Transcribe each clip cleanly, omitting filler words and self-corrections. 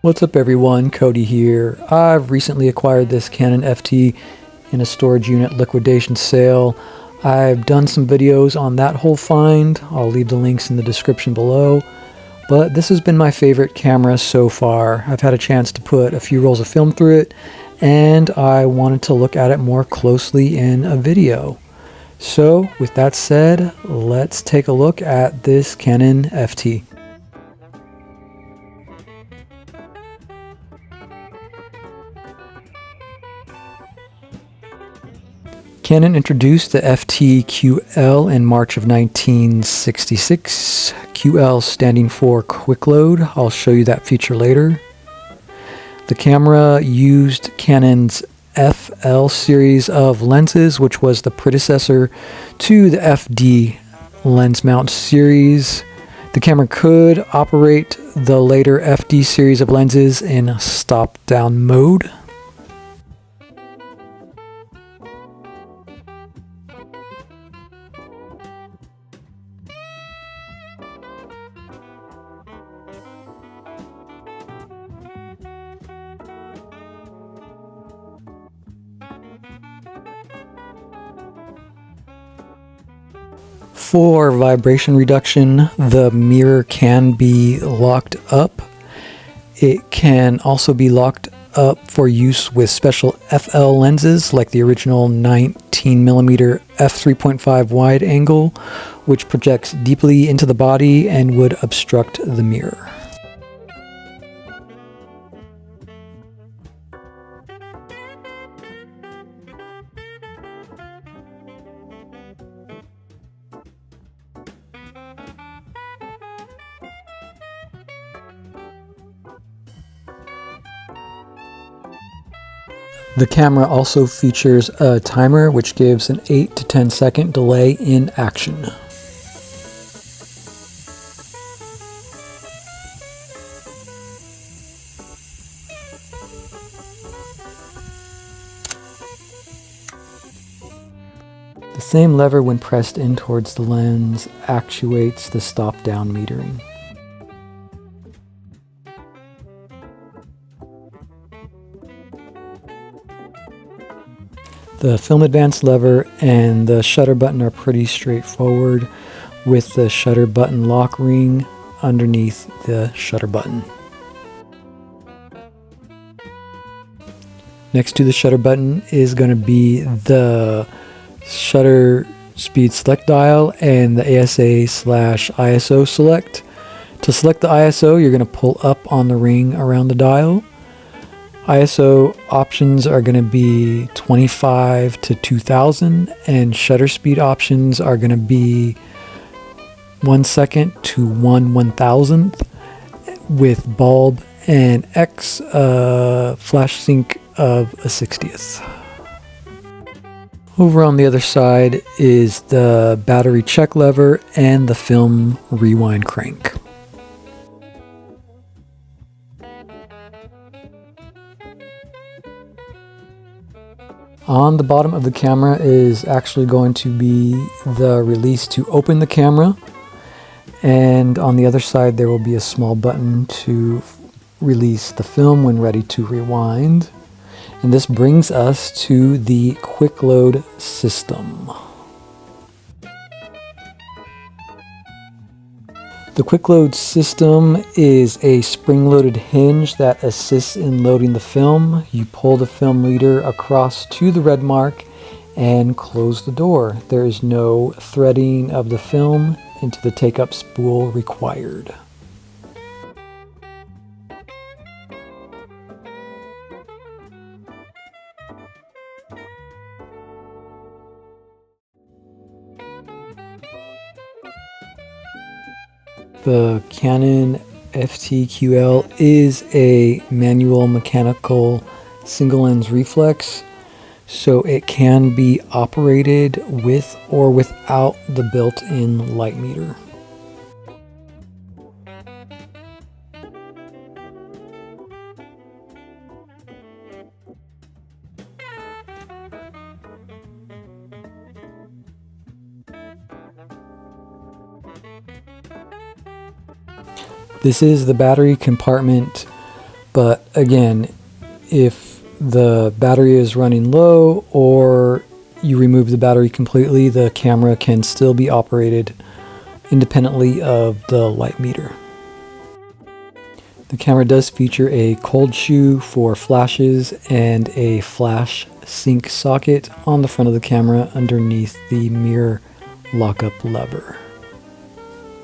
What's up everyone, Cody here. I've recently acquired this Canon FT in a storage unit liquidation sale. I've done some videos on that whole find. I'll leave the links in the description below. But this has been my favorite camera so far. I've had a chance to put a few rolls of film through it, and I wanted to look at it more closely in a video. So with that said, let's take a look at this Canon FT. Canon introduced the FT QL in March of 1966, QL standing for Quick Load. I'll show you that feature later. The camera used Canon's FL series of lenses, which was the predecessor to the FD lens mount series. The camera could operate the later FD series of lenses in stop-down mode. For vibration reduction, the mirror can be locked up. It can also be locked up for use with special FL lenses like the original 19mm f3.5 wide angle, which projects deeply into the body and would obstruct the mirror. The camera also features a timer which gives an 8 to 10 second delay in action. The same lever when pressed in towards the lens actuates the stop-down metering. The film advance lever and the shutter button are pretty straightforward, with the shutter button lock ring underneath the shutter button. Next to the shutter button is going to be the shutter speed select dial and the ASA/ISO select. To select the ISO, you're going to pull up on the ring around the dial. ISO options are going to be 25 to 2000, and shutter speed options are going to be 1 second to 1/1000th with bulb and X flash sync of a 60th. Over on the other side is the battery check lever and the film rewind crank. On the bottom of the camera is actually going to be the release to open the camera, and on the other side there will be a small button to release the film when ready to rewind. And this brings us to the quick load system. The quick load system is a spring-loaded hinge that assists in loading the film. You pull the film leader across to the red mark and close the door. There is no threading of the film into the take-up spool required. The Canon FT QL is a manual mechanical single lens reflex, so it can be operated with or without the built-in light meter. This is the battery compartment But again, if the battery is running low or you remove the battery completely, the camera can still be operated independently of the light meter. The camera does feature a cold shoe for flashes and a flash sync socket on the front of the camera underneath the mirror lockup lever.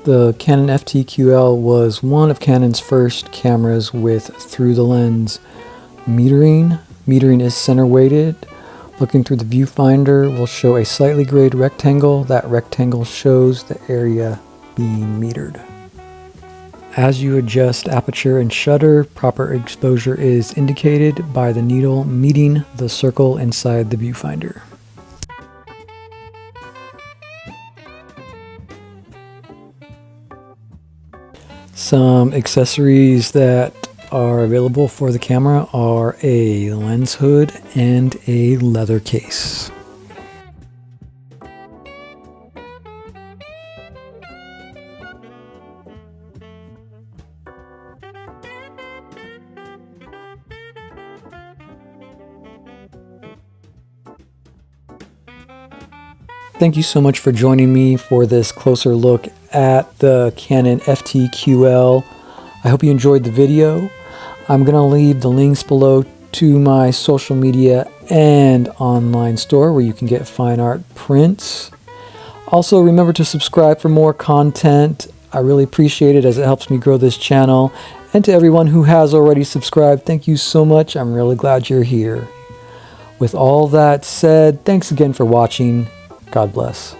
The Canon FT QL was one of Canon's first cameras with through the lens metering. Metering is center weighted. Looking through the viewfinder will show a slightly grayed rectangle. That rectangle shows the area being metered. As you adjust aperture and shutter, proper exposure is indicated by the needle meeting the circle inside the viewfinder. Some accessories that are available for the camera are a lens hood and a leather case. Thank you so much for joining me for this closer look at the Canon FT QL. I hope you enjoyed the video. I'm going to leave the links below to my social media and online store where you can get fine art prints. Also, remember to subscribe for more content. I really appreciate it as it helps me grow this channel. And to everyone who has already subscribed, thank you so much. I'm really glad you're here. With all that said, thanks again for watching. God bless.